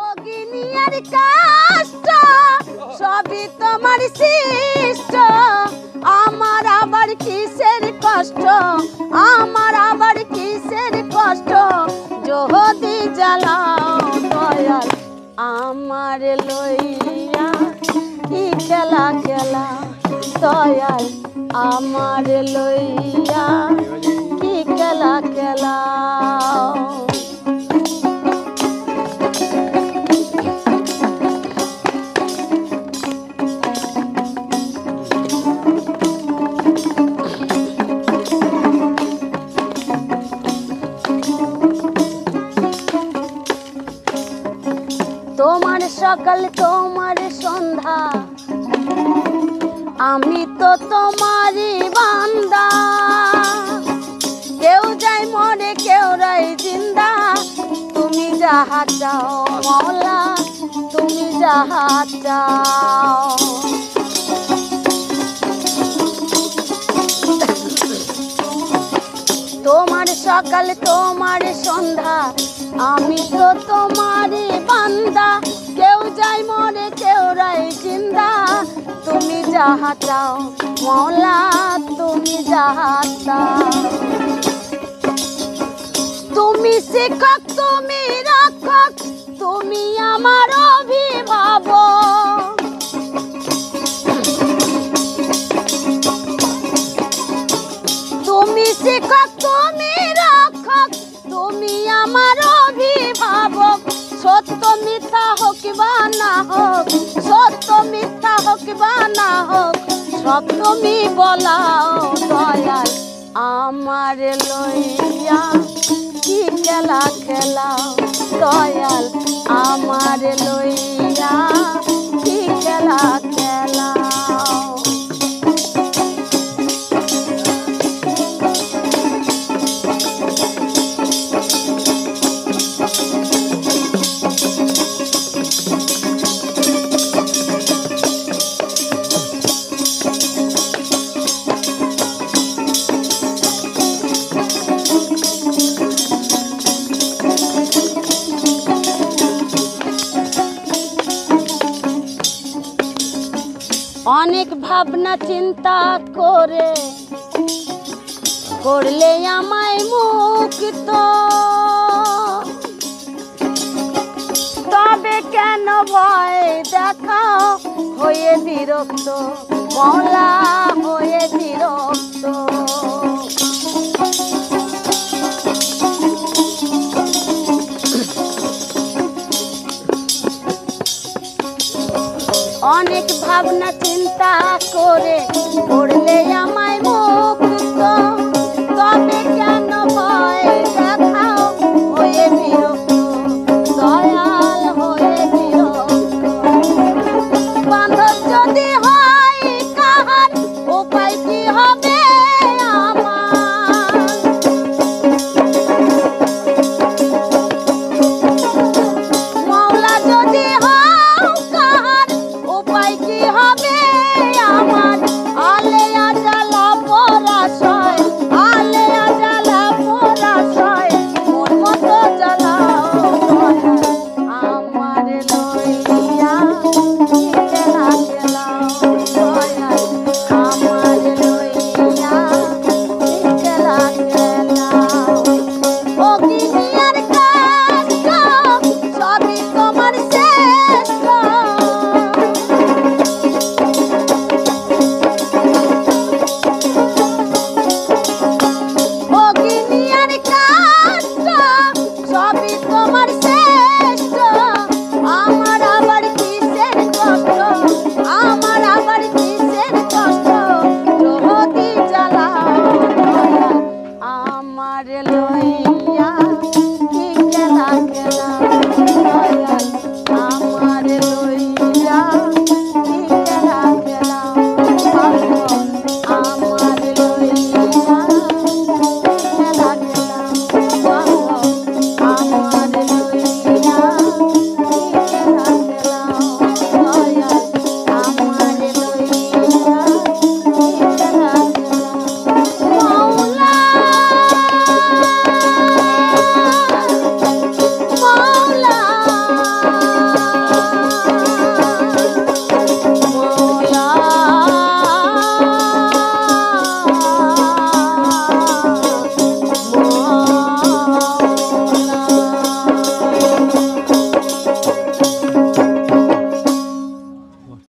অগিনিয়ার কষ্ট সবই তোমার সৃষ্ট, আমার আবার কিসের কষ্ট, আমার আবার কিসের কষ্ট, যদি জ্বালাও দয়াল আমার লইয়া কি খেলা খেলা, দয়াল আমার লইয়া কি খেলা খেলা। তোমার সকাল তোমার সন্ধ্যা, আমি তো তোমারই বান্দা, কেউ যায় মরে কেউ রাই জিন্দা, তুমি যাহা চাও মওলা তুমি যাহা চাও। তোমার সকাল তোমার সন্ধ্যা, আমি তো তোমারই বান্দা, কেউ যায় মরে কেউ রাই জিন্দা, তুমি যাহা চাও মওলা তুমি যাহা চাও। তুমি শিক্ষক তুমি রক্ষক তুমি আমার অভিভাবক, তুমি শিক্ষক তুমি রক্ষক তুমি আমার অভিভাবক, সত্য মিথ্যা হোক বা না হোক, সত্য মিথ্যা হোক বা না হোক, সব তুমি বলাও দয়াল আমার লইয়া কি খেলা খেলাও, দয়াল আমার লইয়া কি খেলা খেলাও। অনেক ভাবনা চিন্তা করে করলে আমায় মুক্ত, তবে কেন ভয় দেখাও হয়ে বিরক্ত মওলা হয়ে বিরক্ত। অনেক ভাবনা চিন্তা করে করলে আমার